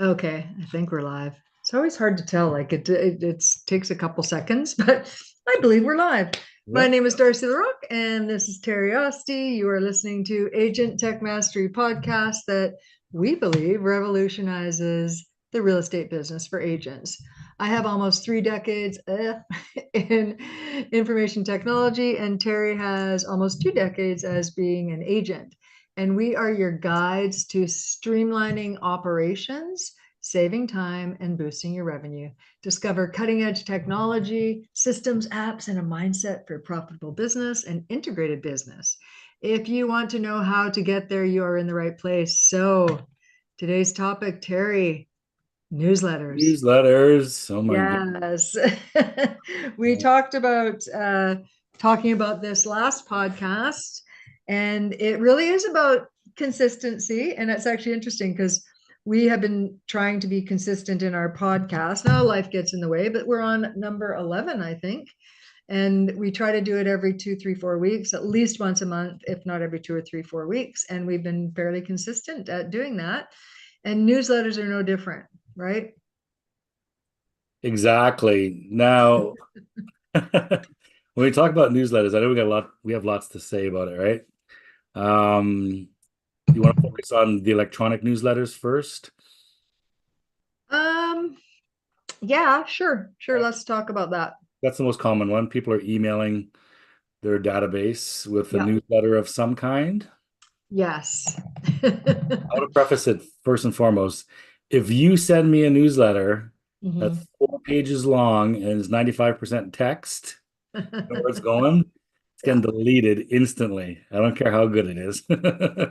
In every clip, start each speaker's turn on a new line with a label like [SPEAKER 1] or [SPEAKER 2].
[SPEAKER 1] Okay, I think we're live. It's always hard to tell. Like it takes a couple seconds, but I believe we're live. My
[SPEAKER 2] Yep.
[SPEAKER 1] name is Darcy LaRoque, and this is Terry Osti. You are listening to Agent Tech Mastery podcast that we believe revolutionizes the real estate business for agents. I have almost 3 decades in information technology, and Terry has almost 2 decades as being an agent. And we are your guides to streamlining operations, saving time, and boosting your revenue. Discover cutting edge technology, systems, apps, and a mindset for profitable business and integrated business. If you want to know how to get there, you are in the right place. So, today's topic, Terry, newsletters.
[SPEAKER 2] Newsletters. Oh my God.
[SPEAKER 1] Yes. We talked about talking about this last podcast, and it really is about consistency. And it's actually interesting because we have been trying to be consistent in our podcast. Now life gets in the way, but we're on number 11, I think. And we try to do it every 2, 3, 4 weeks, at least once a month, if not every 2 or 3, 4 weeks. And we've been fairly consistent at doing that. And newsletters are no different, right?
[SPEAKER 2] Exactly. Now, when we talk about newsletters, I know we have lots to say about it, right? Um, you want to focus on the electronic newsletters first?
[SPEAKER 1] Um, yeah, sure, sure.
[SPEAKER 2] Right.
[SPEAKER 1] Let's talk about that.
[SPEAKER 2] That's the most common one. People are emailing their database with a
[SPEAKER 1] Yeah.
[SPEAKER 2] newsletter of some kind.
[SPEAKER 1] Yes.
[SPEAKER 2] I want to preface it first and foremost. If you send me a newsletter that's
[SPEAKER 1] Mhm.
[SPEAKER 2] 4 pages long and is 95% text, know where it's going? It's
[SPEAKER 1] Yeah.
[SPEAKER 2] getting deleted instantly. I don't care how good it is.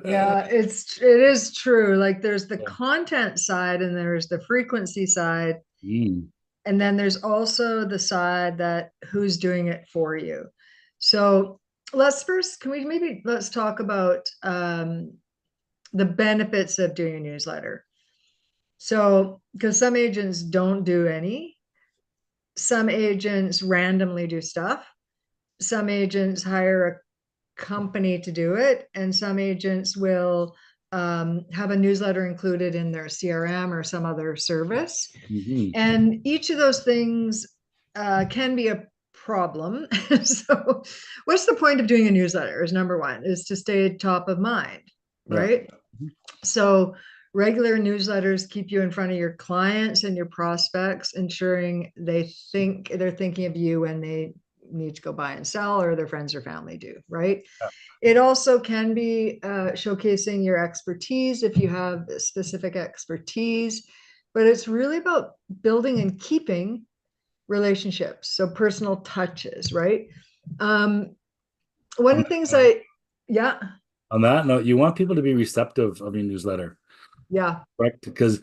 [SPEAKER 1] Yeah, it is true. Like there's the content side and there's the frequency side.
[SPEAKER 2] Mm,
[SPEAKER 1] And then there's also the side that who's doing it for you. So let's first, can we maybe let's talk about the benefits of doing a newsletter. So, because some agents don't do any, some agents randomly do stuff. Some agents hire a company to do it, and some agents will have a newsletter included in their CRM or some other service.
[SPEAKER 2] mhm.
[SPEAKER 1] And each of those things can be a problem. So, what's the point of doing a newsletter? Is number one is to stay top of mind,
[SPEAKER 2] Yeah.
[SPEAKER 1] right? So regular newsletters keep you in front of your clients and your prospects, ensuring they're thinking of you when they need to go buy and sell, or their friends or family do, right? It also can be showcasing your expertise if you have specific expertise, but it's really about building and keeping relationships. So personal touches, right? Um, one
[SPEAKER 2] On,
[SPEAKER 1] of the things I, yeah,
[SPEAKER 2] on that note, you want people to be receptive of your newsletter,
[SPEAKER 1] yeah,
[SPEAKER 2] correct? Because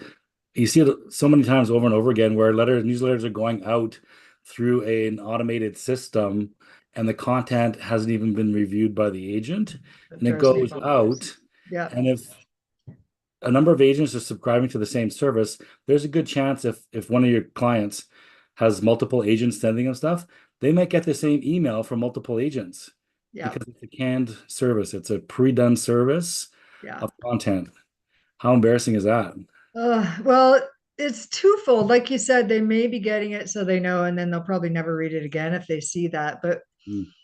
[SPEAKER 2] you see it so many times over and over again where newsletters are going out through an automated system and the content hasn't even been reviewed by the agent
[SPEAKER 1] that
[SPEAKER 2] and it
[SPEAKER 1] drives
[SPEAKER 2] goes
[SPEAKER 1] people nuts.
[SPEAKER 2] out.
[SPEAKER 1] Yeah.
[SPEAKER 2] And if a number of agents are subscribing to the same service, there's a good chance if one of your clients has multiple agents sending them stuff, they might get the same email from multiple agents
[SPEAKER 1] Yeah.
[SPEAKER 2] because it's a canned service. It's a pre-done service
[SPEAKER 1] Yeah.
[SPEAKER 2] of content. How embarrassing is that?
[SPEAKER 1] Well, it's twofold. Like you said, they may be getting it so they know, and then they'll probably never read it again if they see that. But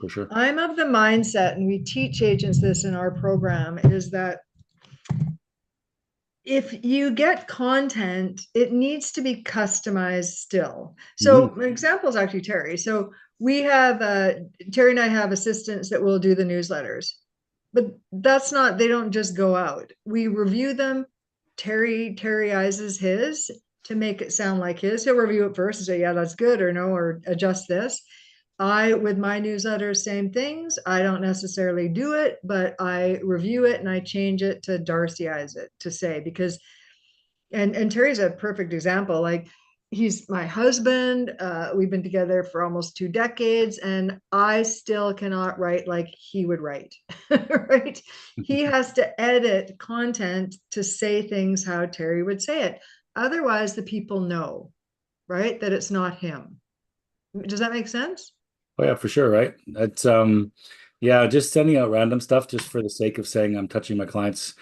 [SPEAKER 2] For sure.
[SPEAKER 1] I'm of the mindset, and we teach agents this in our program, is that if you get content, it needs to be customized still. So,
[SPEAKER 2] Mhm.
[SPEAKER 1] my example is actually Terry. So, we have Terry and I have assistants that will do the newsletters, but that's not, they don't just go out. We review them. Terryizes his to make it sound like his. He'll review it first and say, yeah, that's good, or no, or adjust this. I, with my newsletters, same things. I don't necessarily do it, but I review it and I change it to Darcyize it to say, because, and Terry's a perfect example. Like, he's my husband. We've been together for almost 2 decades, and I still cannot write like he would write. Right? He has to edit content to say things how Terry would say it. Otherwise, the people know, right, that it's not him. Does that make sense?
[SPEAKER 2] Oh yeah, for sure, right? It's yeah, just sending out random stuff just for the sake of saying I'm touching my clients,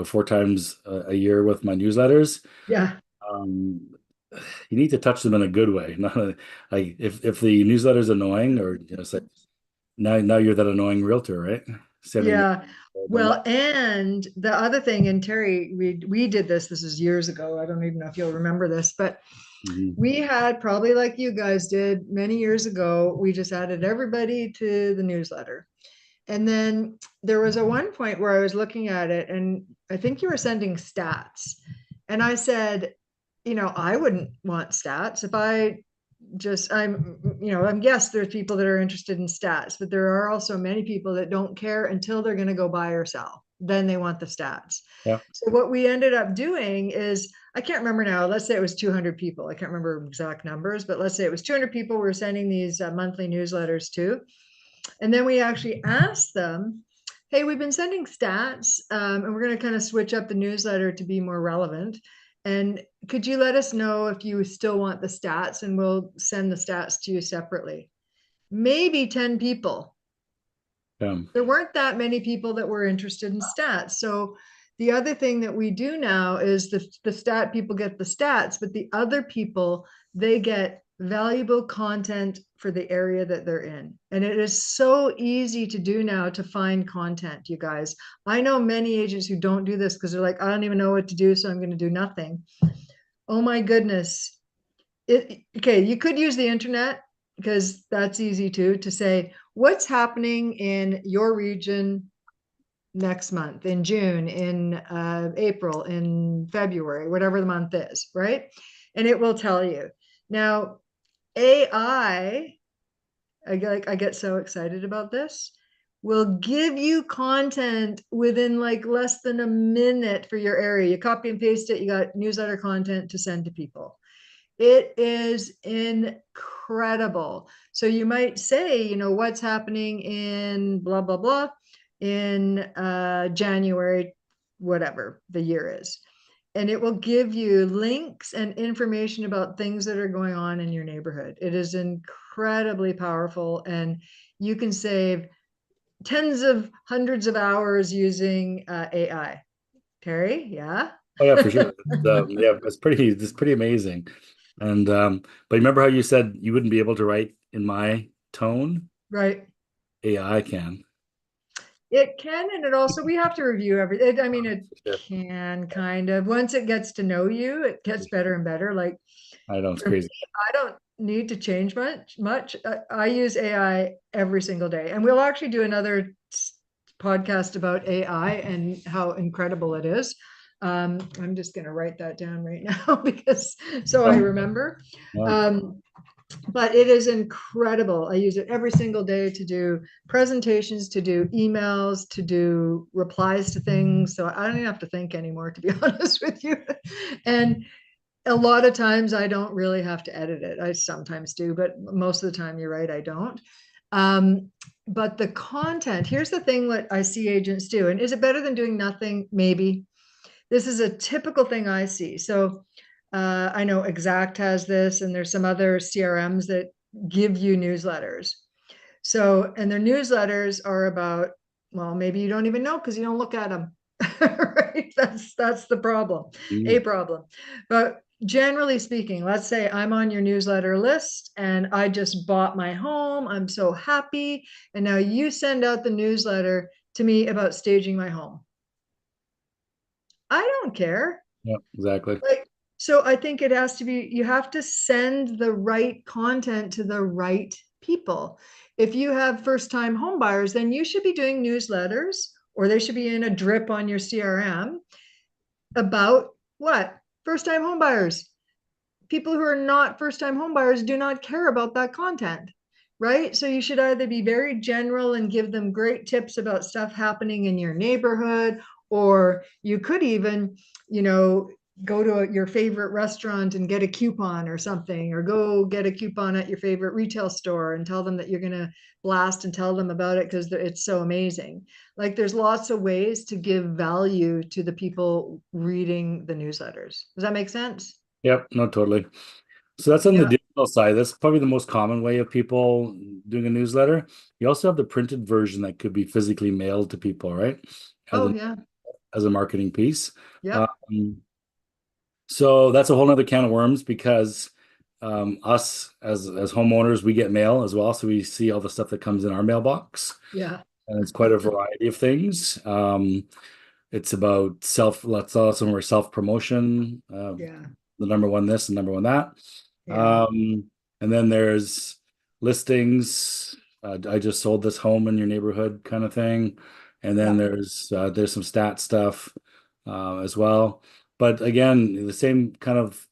[SPEAKER 2] 4 times a year with my newsletters.
[SPEAKER 1] Yeah.
[SPEAKER 2] Um, you need to touch them in a good way. Not like if the newsletter's annoying, or it's like now you're that annoying realtor, right? Sending the
[SPEAKER 1] Yeah.
[SPEAKER 2] the
[SPEAKER 1] Well, and the other thing, and Terry, we did this. This is years ago. I don't even know if you'll remember this, but
[SPEAKER 2] Mhm.
[SPEAKER 1] we had probably like you guys did many years ago. We just added everybody to the newsletter. And then there was a one point where I was looking at it, and I think you were sending stats. And I said, I wouldn't want stats if I just I'm yes, there's people that are interested in stats, but there are also many people that don't care until they're going to go buy or sell. Then they want the stats.
[SPEAKER 2] Yeah.
[SPEAKER 1] So what we ended up doing is, I can't remember now, let's say it was 200 people. I can't remember exact numbers, but let's say it was 200 people we're sending these monthly newsletters to. And then we actually asked them, hey, we've been sending stats, and we're going to kind of switch up the newsletter to be more relevant. And could you let us know if you still want the stats, and we'll send the stats to you separately? Maybe 10 people.
[SPEAKER 2] Um,
[SPEAKER 1] There weren't that many people that were interested in stats. So the other thing that we do now is the stat people get the stats, but the other people, they get valuable content for the area that they're in. And it is so easy to do now to find content, you guys. I know many agents who don't do this because they're like, I don't even know what to do, so I'm going to do nothing. Oh my goodness. Okay, you could use the internet because that's easy to say what's happening in your region next month, in June, in April, in February, whatever the month is, right? And it will tell you. Now, AI, I get so excited about this, will give you content within like less than a minute for your area. You copy and paste it, you got newsletter content to send to people. It is incredible. So you might say, what's happening in blah, blah, blah in January, whatever the year is. And it will give you links and information about things that are going on in your neighborhood. It is incredibly powerful, and you can save tens of hundreds of hours using AI. Terry, yeah?
[SPEAKER 2] oh yeah, for sure. Yeah, it's pretty amazing. And but remember how you said you wouldn't be able to write in my tone?
[SPEAKER 1] Right.
[SPEAKER 2] AI can.
[SPEAKER 1] It can, and it also, we have to review everything. I mean, it
[SPEAKER 2] Yeah,
[SPEAKER 1] can kind of, once it gets to know you, it gets better and better. Like
[SPEAKER 2] I know it's
[SPEAKER 1] for me,
[SPEAKER 2] crazy.
[SPEAKER 1] I don't need to change much. I use AI every single day, and we'll actually do another podcast about AI and how incredible it is. I'm just going to write that down right now because so I
[SPEAKER 2] Um,
[SPEAKER 1] remember.
[SPEAKER 2] no,
[SPEAKER 1] Um, but it is incredible. I use it every single day to do presentations, to do emails, to do replies to things. So I don't even have to think anymore, to be honest with you. And a lot of times I don't really have to edit it. I sometimes do, but most of the time, you're right, I don't. Um, but the content, here's the thing what I see agents do. And is it better than doing nothing? Maybe. This is a typical thing I see. So I know Exact has this, and there's some other CRMs that give you newsletters. So, and their newsletters are about, well, maybe you don't even know because you don't look at them. Right? That's the problem, a
[SPEAKER 2] mm,
[SPEAKER 1] problem. But generally speaking, let's say I'm on your newsletter list and I just bought my home. I'm so happy. And now you send out the newsletter to me about staging my home. I don't care.
[SPEAKER 2] yeah, exactly.
[SPEAKER 1] Like, so I think it has to be, you have to send the right content to the right people. If you have first time home buyers, then you should be doing newsletters, or they should be in a drip on your CRM about what? First time home buyers. People who are not first time home buyers do not care about that content, right? So you should either be very general and give them great tips about stuff happening in your neighborhood, or you could even, you know, go to your favorite restaurant and get a coupon or something, or go get a coupon at your favorite retail store and tell them that you're going to blast and tell them about it because it's so amazing. Like there's lots of ways to give value to the people reading the newsletters. Does that make sense?
[SPEAKER 2] Yep, no, totally. So that's on the
[SPEAKER 1] Yeah.
[SPEAKER 2] digital side. That's probably the most common way of people doing a newsletter. You also have the printed version that could be physically mailed to people, right? As
[SPEAKER 1] Oh,
[SPEAKER 2] a
[SPEAKER 1] yeah.
[SPEAKER 2] as a marketing piece.
[SPEAKER 1] Yep.
[SPEAKER 2] Um, So that's a whole nother can of worms because us as homeowners, we get mail as well. So we see all the stuff that comes in our mailbox.
[SPEAKER 1] Yeah,
[SPEAKER 2] And it's quite a variety of things. It's about let's some of our self-promotion,
[SPEAKER 1] yeah,
[SPEAKER 2] the number one this and number one that.
[SPEAKER 1] yeah,
[SPEAKER 2] And then there's listings. I just sold this home in your neighborhood kind of thing. And then
[SPEAKER 1] yeah.
[SPEAKER 2] there's some stat stuff as well. But again, the same kind of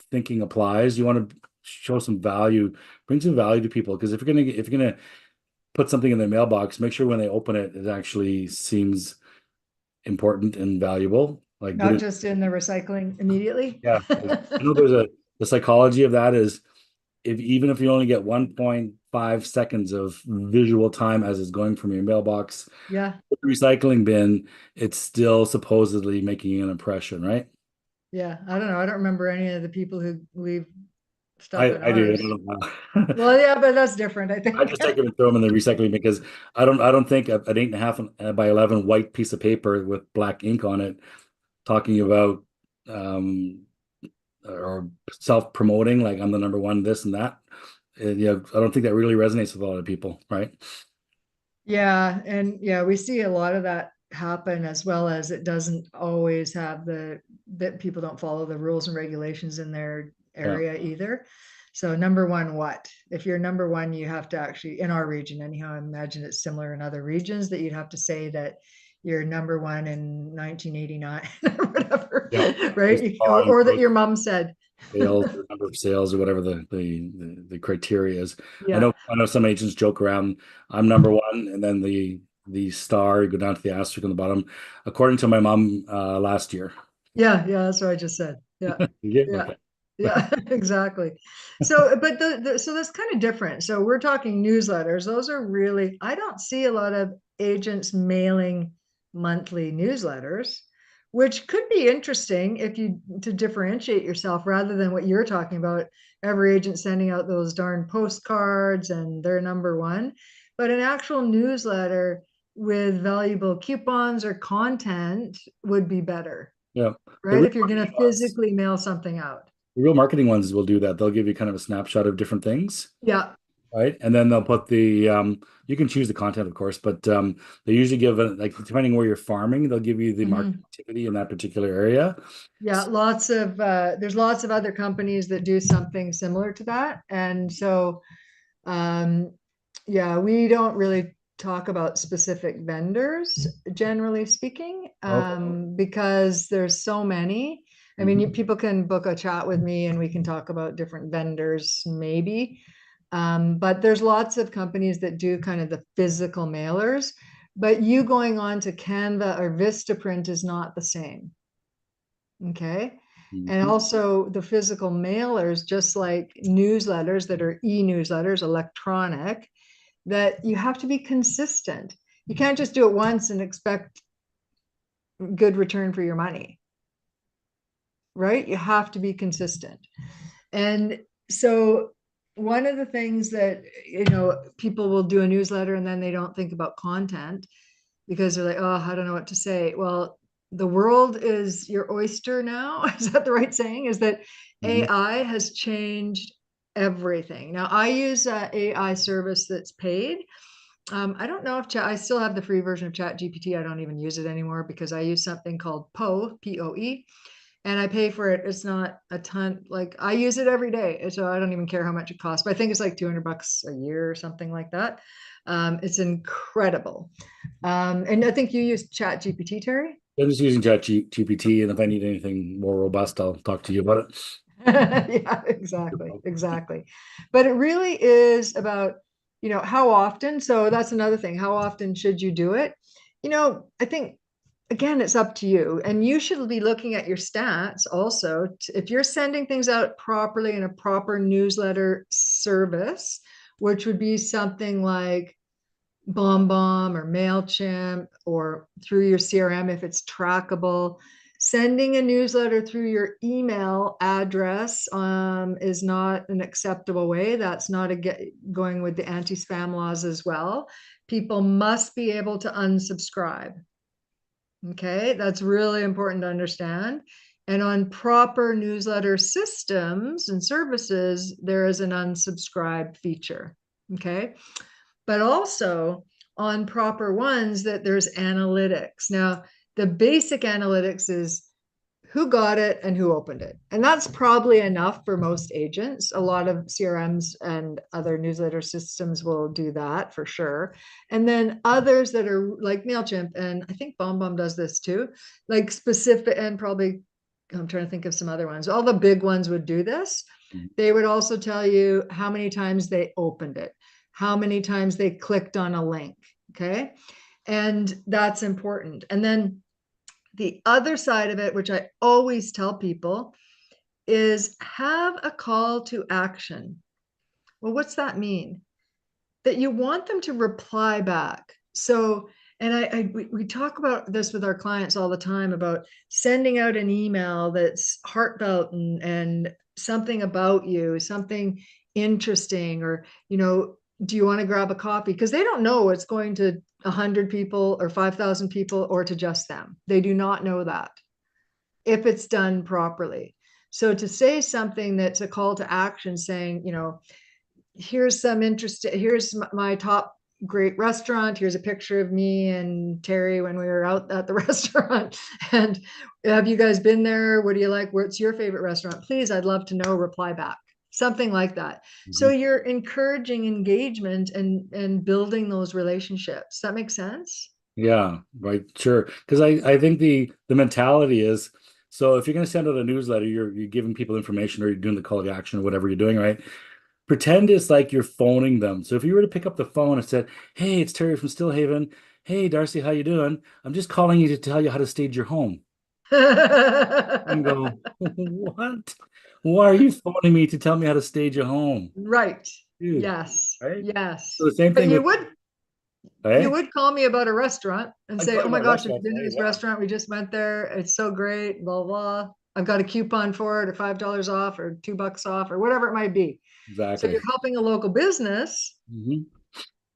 [SPEAKER 2] thinking applies. You want to show some value, bring some value to people because if you're gonna put something in their mailbox, make sure when they open it, it actually seems important and valuable. Like
[SPEAKER 1] Not
[SPEAKER 2] didn't
[SPEAKER 1] just in the recycling immediately.
[SPEAKER 2] yeah. I know there's a the psychology of that is if even if you only get 1.5 seconds of visual time as it's going from your mailbox
[SPEAKER 1] Yeah,
[SPEAKER 2] to the recycling bin, it's still supposedly making an impression, right?
[SPEAKER 1] yeah. I don't know. I don't remember any of the people who leave stuff in
[SPEAKER 2] I do. I
[SPEAKER 1] ours.
[SPEAKER 2] don't know.
[SPEAKER 1] Well, yeah, but that's different, I
[SPEAKER 2] I
[SPEAKER 1] think.
[SPEAKER 2] just take them and throw them in the recycling because I don't think an 8.5 by 11 white piece of paper with black ink on it talking about um or self-promoting like I'm the number one this and that. Yeah, I don't think that really resonates with a lot of people, right?
[SPEAKER 1] Yeah, and yeah, we see a lot of that happen as well as it doesn't always have the that people don't follow the rules and regulations in their
[SPEAKER 2] Yeah,
[SPEAKER 1] area either. So number one, what? If you're number one, you have to actually, in our region anyhow, I imagine it's similar in other regions that you'd have to say that you're number one in 1989 or whatever,
[SPEAKER 2] yeah.
[SPEAKER 1] right?
[SPEAKER 2] Based on
[SPEAKER 1] Or that
[SPEAKER 2] gross
[SPEAKER 1] your mom said.
[SPEAKER 2] sales or number of sales or whatever the criteria is.
[SPEAKER 1] Yeah.
[SPEAKER 2] I know some agents joke around, I'm number one, and then the star, you go down to the asterisk on the bottom, according to my mom last year.
[SPEAKER 1] Yeah, yeah, that's what I just said. Yeah,
[SPEAKER 2] Yeah,
[SPEAKER 1] yeah,
[SPEAKER 2] okay.
[SPEAKER 1] yeah, exactly. So, but so that's kind of different. So we're talking newsletters. Those are really, I don't see a lot of agents mailing monthly newsletters, which could be interesting if you to differentiate yourself rather than what you're talking about, every agent sending out those darn postcards and they're number one. But an actual newsletter with valuable coupons or content would be better,
[SPEAKER 2] Yeah. The
[SPEAKER 1] right?
[SPEAKER 2] real
[SPEAKER 1] If you're going
[SPEAKER 2] marketing
[SPEAKER 1] to
[SPEAKER 2] ones,
[SPEAKER 1] physically mail something out.
[SPEAKER 2] the real marketing ones will do that. They'll give you kind of a snapshot of different things.
[SPEAKER 1] Yeah.
[SPEAKER 2] Right? And then they'll put you can choose the content, of course, but they usually give it like depending where you're farming, they'll give you the market
[SPEAKER 1] Mhm.
[SPEAKER 2] activity in that particular area.
[SPEAKER 1] Yeah, there's lots of other companies that do something similar to that. And so Um, yeah, we don't really talk about specific vendors, generally speaking,
[SPEAKER 2] Okay.
[SPEAKER 1] because there's so many. I mean,
[SPEAKER 2] Mhm.
[SPEAKER 1] people can book a chat with me and we can talk about different vendors, maybe. But there's lots of companies that do kind of the physical mailers, but you going on to Canva or Vistaprint is not the same. Okay. And
[SPEAKER 2] Mhm.
[SPEAKER 1] also the physical mailers, just like newsletters that are e-newsletters, electronic, that you have to be consistent. You can't just do it once and expect good return for your money, right? You have to be consistent. And so one of the things that, people will do a newsletter and then they don't think about content because they're like, oh, I don't know what to say. Well, the world is your oyster now. Is that the right saying? Is that
[SPEAKER 2] Mhm.
[SPEAKER 1] AI has changed everything. Now, I use an AI service that's paid. I don't know if I still have the free version of Chat GPT. I don't even use it anymore because I use something called Poe, and I pay for it. It's not a ton. Like I use it every day, so I don't even care how much it costs. But I think it's like $200 a year or something like that. It's incredible. And I think you use Chat GPT, Terry.
[SPEAKER 2] I'm just using ChatGPT, and if I need anything more robust, I'll talk to you about it.
[SPEAKER 1] Yeah, exactly, exactly. But it really is about, how often. So that's another thing. How often should you do it? I think again, it's up to you. And you should be looking at your stats also. If you're sending things out properly in a proper newsletter service, which would be something like BombBomb or MailChimp or through your CRM if it's trackable. Sending a newsletter through your email address is not an acceptable way. That's not going with the anti-spam laws as well. People must be able to unsubscribe. Okay, that's really important to understand. And on proper newsletter systems and services, there is an unsubscribe feature. Okay. But also on proper ones that there's analytics. Now, the basic analytics is who got it and who opened it. And that's probably enough for most agents. A lot of CRMs and other newsletter systems will do that for sure. And then others that are like MailChimp, and I think BombBomb does this too, like specific, and probably I'm trying to think of some other ones. All the big ones would do this. They would also tell you how many times they opened it, how many times they clicked on a link. Okay. And that's important. And then the other side of it, which I always tell people, is have a call to action. Well, what's that mean? That you want them to reply back. So, and we talk about this with our clients all the time about sending out an email that's heartfelt and something about you, something interesting, or, do you want to grab a coffee? Because they don't know it's going to 100 people or 5,000 people or to just them. They do not know that if it's done properly. So to say something that's a call to action saying, here's my top great restaurant. Here's a picture of me and Terry when we were out at the restaurant. And have you guys been there? What do you like? What's your favorite restaurant? Please, I'd love to know. Reply back. Something like that. So
[SPEAKER 2] Mhm.
[SPEAKER 1] you're encouraging engagement and building those relationships. That makes sense?
[SPEAKER 2] Yeah, right, sure. Because I think the mentality is, so if you're going to send out a newsletter, you're giving people information or you're doing the call to action or whatever you're doing, right? Pretend it's like you're phoning them. So if you were to pick up the phone and said, "Hey, it's Terry from Stillhaven. Hey, Darcy, how you doing? I'm just calling you to tell you how to stage your home." And go, "What? Why are you phoning me to tell me how to stage a home,
[SPEAKER 1] Right.
[SPEAKER 2] dude?"
[SPEAKER 1] Yes.
[SPEAKER 2] Right? So
[SPEAKER 1] Yes.
[SPEAKER 2] the same
[SPEAKER 1] But
[SPEAKER 2] thing
[SPEAKER 1] you
[SPEAKER 2] with,
[SPEAKER 1] would you
[SPEAKER 2] hey,
[SPEAKER 1] would call me about a restaurant and
[SPEAKER 2] I'd
[SPEAKER 1] say,
[SPEAKER 2] call
[SPEAKER 1] "Oh
[SPEAKER 2] you
[SPEAKER 1] my
[SPEAKER 2] about
[SPEAKER 1] gosh, have you
[SPEAKER 2] restaurants,
[SPEAKER 1] been to
[SPEAKER 2] right?
[SPEAKER 1] this
[SPEAKER 2] Yeah,
[SPEAKER 1] restaurant? We just went there. It's so great, blah, blah. I've got a coupon for it, or $5 off, or $2 off, or whatever it might be." So
[SPEAKER 2] exactly.
[SPEAKER 1] you're helping a local business
[SPEAKER 2] Hmm.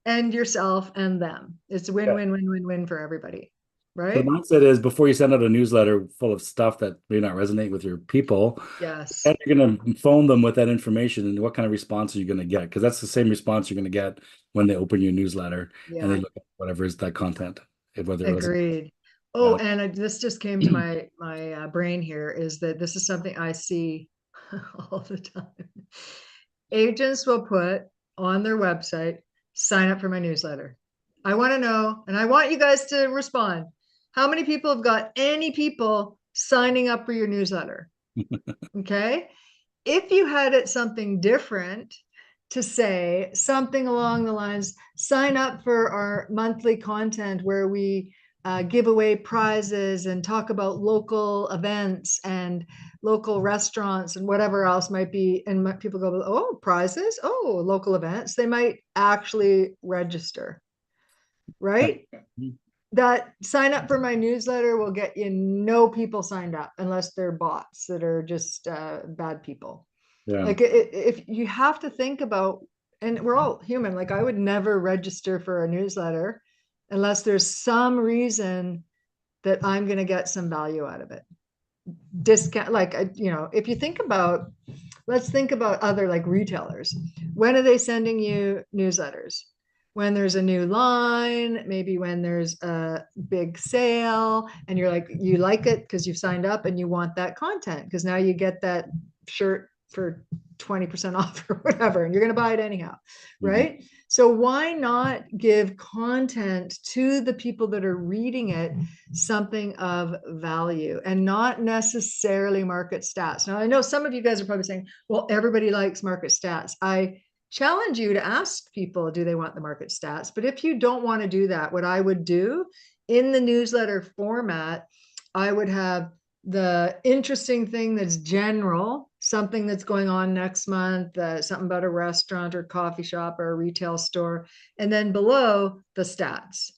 [SPEAKER 1] and yourself and them. It's a win,
[SPEAKER 2] Yeah.
[SPEAKER 1] win, win, win, win for everybody.
[SPEAKER 2] So the
[SPEAKER 1] Right?
[SPEAKER 2] mindset is before you send out a newsletter full of stuff that may not resonate with your people,
[SPEAKER 1] Yes.
[SPEAKER 2] and you're going to phone them with that information and what kind of response are you going to get? Because that's the same response you're going to get when they open your newsletter and they
[SPEAKER 1] Yeah.
[SPEAKER 2] look at whatever is that content, whether it resonates.
[SPEAKER 1] Agreed. Oh,
[SPEAKER 2] Yeah.
[SPEAKER 1] and this just came to my brain here is that this is something I see all the time. Agents will put on their website, sign up for my newsletter. I want to know, and I want you guys to respond. How many people have got any people signing up for your newsletter? Okay. If you had it something different to say, something along the lines, sign up for our monthly content where we give away prizes and talk about local events and local restaurants and whatever else might be. And people go, "Oh, prizes, oh, local events." They might actually register, right? That sign up for my newsletter will get you no people signed up unless they're bots that are just bad people.
[SPEAKER 2] Yeah.
[SPEAKER 1] Like if you have to think about, and we're all human, like I would never register for a newsletter unless there's some reason that I'm going to get some value out of it. Discount, like, if you think about, let's think about other like retailers. When are they sending you newsletters? When there's a new line, maybe when there's a big sale and you're like, you like it because you've signed up and you want that content because now you get that shirt for 20% off or whatever, and you're going to buy it anyhow,
[SPEAKER 2] Mhm.
[SPEAKER 1] right? So why not give content to the people that are reading it something of value and not necessarily market stats? Now, I know some of you guys are probably saying, well, everybody likes market stats. I challenge you to ask people, do they want the market stats? But if you don't want to do that, what I would do in the newsletter format, I would have the interesting thing that's general, something that's going on next month, something about a restaurant or coffee shop or a retail store, and then below the stats.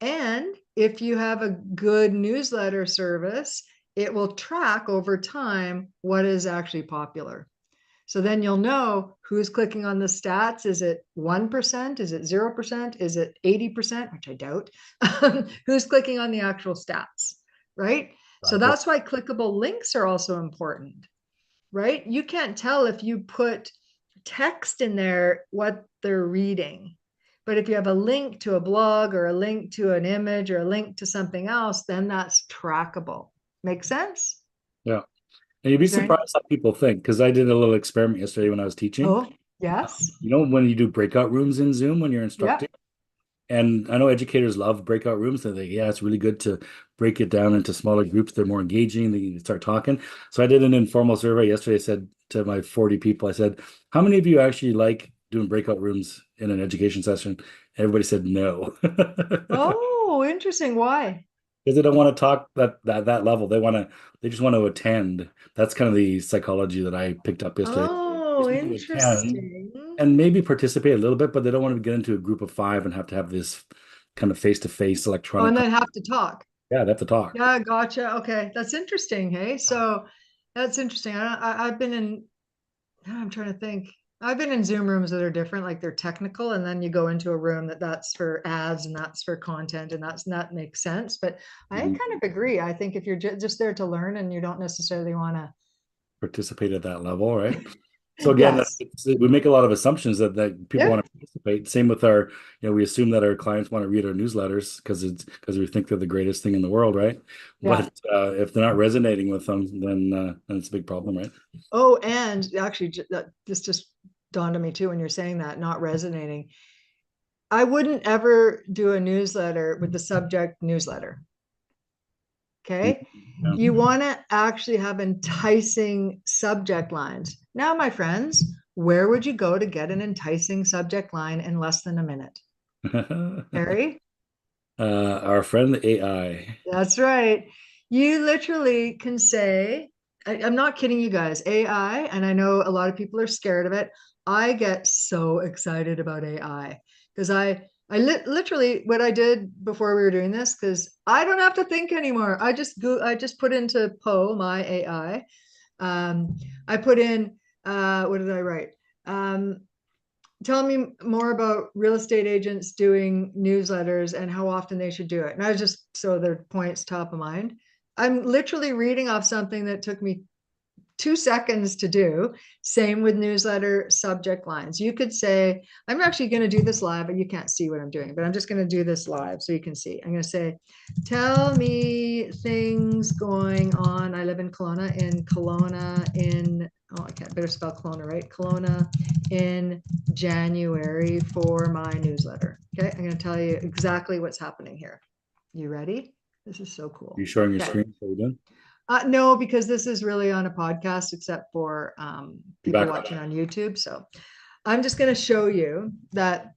[SPEAKER 1] And if you have a good newsletter service, it will track over time what is actually popular. So then you'll know who's clicking on the stats. Is it 1%? Is it 0%? Is it 80%? Which I doubt. Who's clicking on the actual stats, right? So that's why clickable links are also important, right? You can't tell if you put text in there what they're reading. But if you have a link to a blog or a link to an image or a link to something else, then that's trackable. Make sense?
[SPEAKER 2] Yeah. And you'd be
[SPEAKER 1] Is there any?
[SPEAKER 2] surprised how people think, because I did a little experiment yesterday when I was teaching.
[SPEAKER 1] Oh, yes.
[SPEAKER 2] You know, when you do breakout rooms in Zoom when you're
[SPEAKER 1] Yep.
[SPEAKER 2] instructing, and I know educators love breakout rooms. They think, yeah, it's really good to break it down into smaller groups. They're more engaging. They can start talking. So I did an informal survey yesterday. I said to my 40 people, I said, how many of you actually like doing breakout rooms in an education session? Everybody said no.
[SPEAKER 1] Oh, interesting. Why?
[SPEAKER 2] Because they don't want to talk that level. They just want to attend. That's kind of the psychology that I picked up yesterday. They
[SPEAKER 1] Oh,
[SPEAKER 2] just want to attend
[SPEAKER 1] interesting.
[SPEAKER 2] and maybe participate a little bit, but they don't want to get into a group of five and have this kind of face-to-face
[SPEAKER 1] Oh,
[SPEAKER 2] electronic.
[SPEAKER 1] and then have to talk.
[SPEAKER 2] Yeah, they have to talk.
[SPEAKER 1] Yeah, gotcha. Okay, that's interesting. Hey, so that's interesting. I've been in. I'm trying to think. I've been in Zoom rooms that are different, like they're technical, and then you go into a room that's for ads and that's for content, and that makes sense. But I
[SPEAKER 2] Mhm.
[SPEAKER 1] kind of agree. I think if you're just there to learn and you don't necessarily want to,
[SPEAKER 2] Participate at that level, right? So again,
[SPEAKER 1] yes,
[SPEAKER 2] we make a lot of assumptions that people
[SPEAKER 1] yeah,
[SPEAKER 2] want to participate. Same with our, we assume that our clients want to read our newsletters because we think they're the greatest thing in the world, right?
[SPEAKER 1] yeah.
[SPEAKER 2] But if they're not resonating with them, then it's a big problem, right?
[SPEAKER 1] Oh, and actually, this just dawned on me too when you're saying that, not resonating. I wouldn't ever do a newsletter with the subject newsletter. Okay.
[SPEAKER 2] Yeah.
[SPEAKER 1] You want to actually have enticing subject lines. Now, my friends, where would you go to get an enticing subject line in less than a minute? Harry?
[SPEAKER 2] Our friend the AI.
[SPEAKER 1] That's right. You literally can say, I'm not kidding you guys, AI, and I know a lot of people are scared of it. I get so excited about AI because literally what I did before we were doing this, because I don't have to think anymore. I just put into Poe, my AI. I put in, what did I write? Um, Tell me more about real estate agents doing newsletters and how often they should do it. And I was just so their points top of mind. I'm literally reading off something that took me 2 seconds to do. Same with newsletter subject lines. You could say, I'm actually going to do this live, but you can't see what I'm doing, but I'm just going to do this live so you can see. I'm going to say, tell me things going on. I live in Kelowna in, oh, I can't better spell Kelowna, right? Kelowna in January for my newsletter. Okay. I'm going to tell you exactly what's happening here. You ready? This is so
[SPEAKER 2] You
[SPEAKER 1] cool.
[SPEAKER 2] showing your
[SPEAKER 1] Okay.
[SPEAKER 2] screen? What are you doing?
[SPEAKER 1] No, because this is really on a podcast, except for
[SPEAKER 2] Be
[SPEAKER 1] people
[SPEAKER 2] back.
[SPEAKER 1] watching on YouTube. So I'm just going to show you that.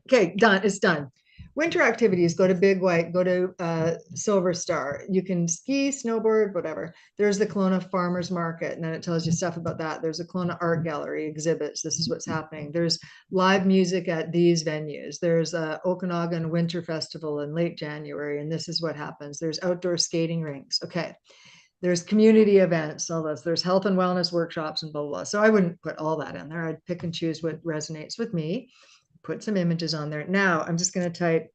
[SPEAKER 1] Okay, done. It's done. Winter activities, go to Big White, go to Silver Star. You can ski, snowboard, whatever. There's the Kelowna Farmers Market, and then it tells you stuff about that. There's a Kelowna Art Gallery exhibits. This is what's happening. There's live music at these venues. There's a Okanagan Winter Festival in late January, and this is what happens. There's outdoor skating rinks. Okay, there's community events, all this. There's health and wellness workshops and blah, blah, blah. So I wouldn't put all that in there. I'd pick and choose what resonates with me, put some images on there. Now I'm just going to type,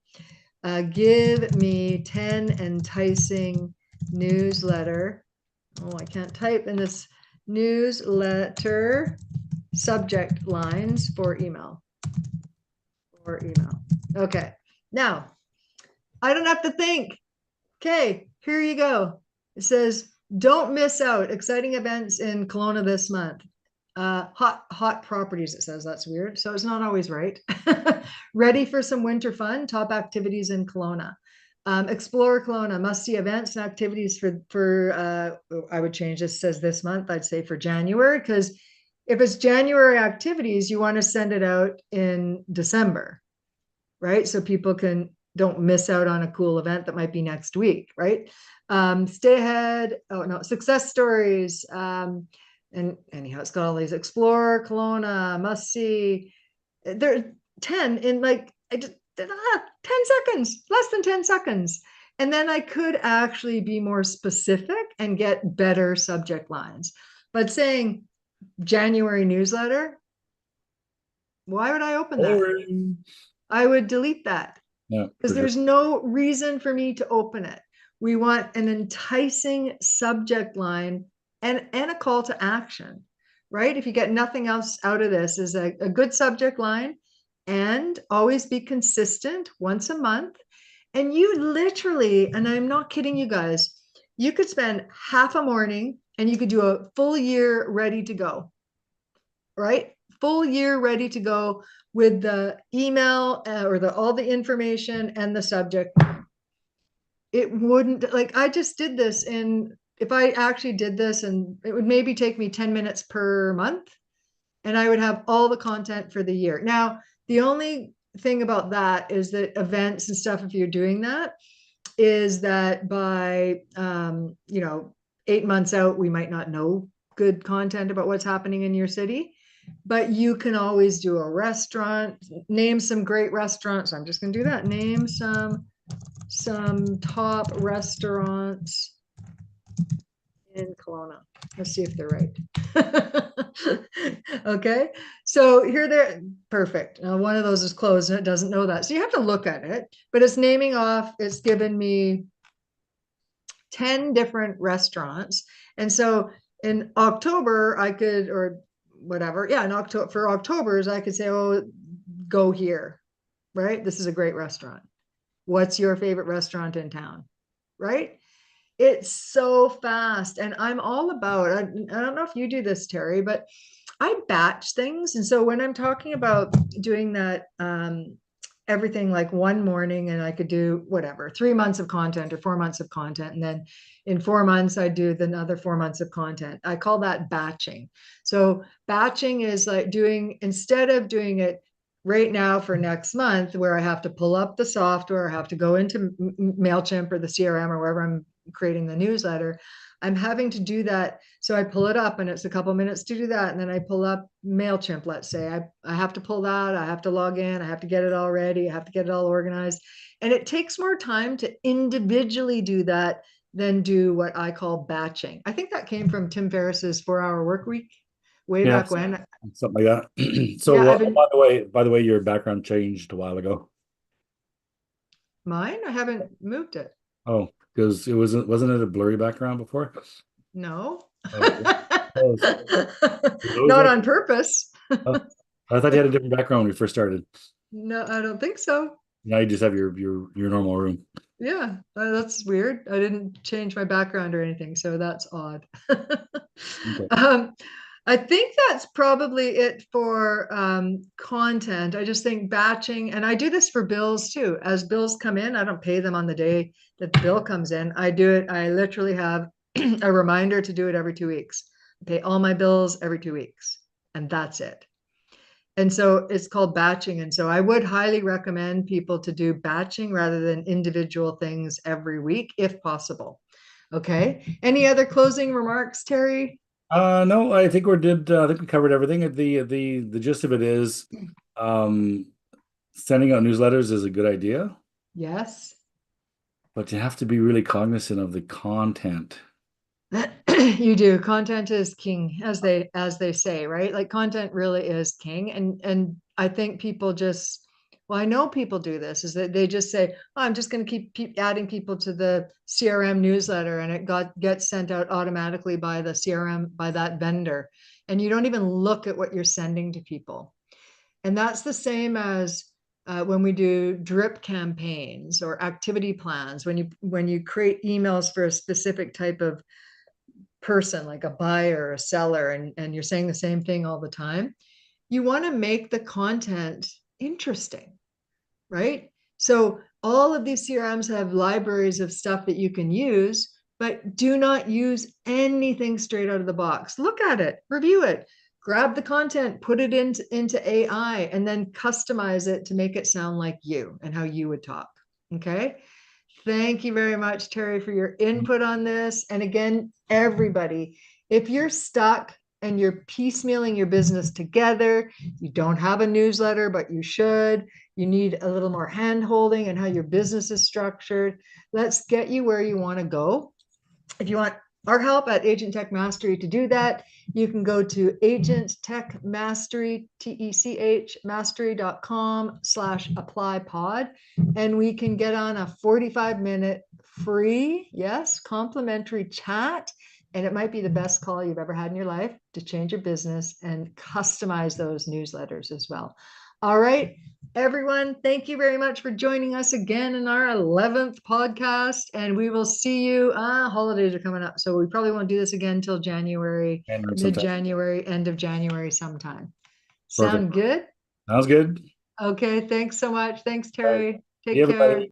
[SPEAKER 1] give me 10 enticing newsletter. Oh, I can't type in this newsletter subject lines for email. For email. Okay. Now I don't have to think. Okay, here you go. It says, don't miss out. Exciting events in Kelowna this month. Hot properties, it says. That's weird. So it's not always right. Ready for some winter fun? Top activities in Kelowna. Explore Kelowna. Must see events and activities I would change this, says this month. I'd say for January, because if it's January activities, you want to send it out in December, right? So people don't miss out on a cool event that might be next week, right? Stay ahead. Oh no, success stories. And anyhow, it's got all these explore, Kelowna, must see. There are 10 in like 10 seconds, less than 10 seconds. And then I could actually be more specific and get better subject lines. But saying January newsletter, why would I open that?
[SPEAKER 2] Boring.
[SPEAKER 1] I would delete that
[SPEAKER 2] Yeah,
[SPEAKER 1] because
[SPEAKER 2] for sure.
[SPEAKER 1] there's no reason for me to open it. We want an enticing subject line and a call to action, right? If you get nothing else out of this, is a good subject line and always be consistent once a month. And you literally, and I'm not kidding you guys, you could spend half a morning and you could do a full year ready to go, right? Full year ready to go with the email or the all the information and the subject. It wouldn't, like, I just did this in, if I actually did this, and it would maybe take me 10 minutes per month, and I would have all the content for the year. Now, the only thing about that is that events and stuff, if you're doing that, is that by 8 months out, we might not know good content about what's happening in your city. But you can always do a restaurant, name some great restaurants. I'm just going to do that. Name some top restaurants in Kelowna. Let's see if they're right. Okay, so here they're perfect. Now, one of those is closed and it doesn't know that. So you have to look at it, but it's naming off, it's given me 10 different restaurants. And so in October, I could, or whatever, yeah, in October, for October's, I could say, oh, go here, right? This is a great restaurant. What's your favorite restaurant in town, right? It's so fast. And I'm all about, I don't know if you do this, Terry, but I batch things. And so when I'm talking about doing that, everything like one morning, and I could do whatever, 3 months of content or 4 months of content. And then in 4 months, I do the another 4 months of content. I call that batching. So batching is like doing, instead of doing it right now for next month, where I have to pull up the software, I have to go into MailChimp or the CRM or wherever I'm creating the newsletter, I'm having to do that. So I pull it up and it's a couple minutes to do that. And then I pull up MailChimp, let's say. I have to pull that. I have to log in. I have to get it all ready. I have to get it all organized. And it takes more time to individually do that than do what I call batching. I think that came from Tim Ferriss's 4 Hour Work Week way
[SPEAKER 2] Yeah,
[SPEAKER 1] back when.
[SPEAKER 2] something like that.
[SPEAKER 1] Yeah,
[SPEAKER 2] So,
[SPEAKER 1] I've been
[SPEAKER 2] by the way, your background changed a while ago.
[SPEAKER 1] mine. I haven't moved it.
[SPEAKER 2] Oh, because wasn't it a blurry background before?
[SPEAKER 1] No.
[SPEAKER 2] Oh, oh, those
[SPEAKER 1] Not
[SPEAKER 2] like,
[SPEAKER 1] on purpose.
[SPEAKER 2] oh, I thought you had a different background when we first started.
[SPEAKER 1] No, I don't think so.
[SPEAKER 2] Now you just have your normal room.
[SPEAKER 1] Yeah, that's weird. I didn't change my background or anything, so that's odd.
[SPEAKER 2] Okay.
[SPEAKER 1] um, I think that's probably it for content. I just think batching, and I do this for bills too. As bills come in, I don't pay them on the day that the bill comes in. I do it, I literally have a reminder to do it every 2 weeks. I pay all my bills every 2 weeks, and that's it. And so it's called batching. And so I would highly recommend people to do batching rather than individual things every week, if possible. Okay. Any other closing remarks, Terry?
[SPEAKER 2] No, I think we did. I think we covered everything. The gist of it is, um, sending out newsletters is a good idea,
[SPEAKER 1] Yes.
[SPEAKER 2] but you have to be really cognizant of the content.
[SPEAKER 1] You do. Content is king, as they say, right? Like content really is king. And I think people just, well, I know people do this, is that they just say, oh, I'm just going to keep adding people to the CRM newsletter, and it gets sent out automatically by the CRM, by that vendor. And you don't even look at what you're sending to people. And that's the same as when we do drip campaigns or activity plans, when you create emails for a specific type of person, like a buyer or a seller, and you're saying the same thing all the time, you want to make the content interesting, right? So all of these CRMs have libraries of stuff that you can use, but do not use anything straight out of the box. Look at it, review it, grab the content, put it into AI, and then customize it to make it sound like you and how you would talk. Okay. Thank you very much, Terry, for your input on this. And again, everybody, if you're stuck and you're piecemealing your business together, you don't have a newsletter, but you should, you need a little more hand holding and how your business is structured, let's get you where you want to go. If you want our help at Agent Tech Mastery. To do that, you can go to Agent Tech Mastery, TECH mastery.com/apply pod, and we can get on a 45-minute free, yes, complimentary chat. And it might be the best call you've ever had in your life to change your business and customize those newsletters as well. All right, everyone, thank you very much for joining us again in our 11th podcast. And we will see you. Holidays are coming up, so we probably won't do this again until January,
[SPEAKER 2] And sometime.
[SPEAKER 1] mid-January, end of January sometime.
[SPEAKER 2] Perfect.
[SPEAKER 1] Sound good?
[SPEAKER 2] Sounds good.
[SPEAKER 1] Okay, thanks so much. Thanks,
[SPEAKER 2] All right.
[SPEAKER 1] Terry.
[SPEAKER 2] See you,
[SPEAKER 1] Take care.
[SPEAKER 2] everybody.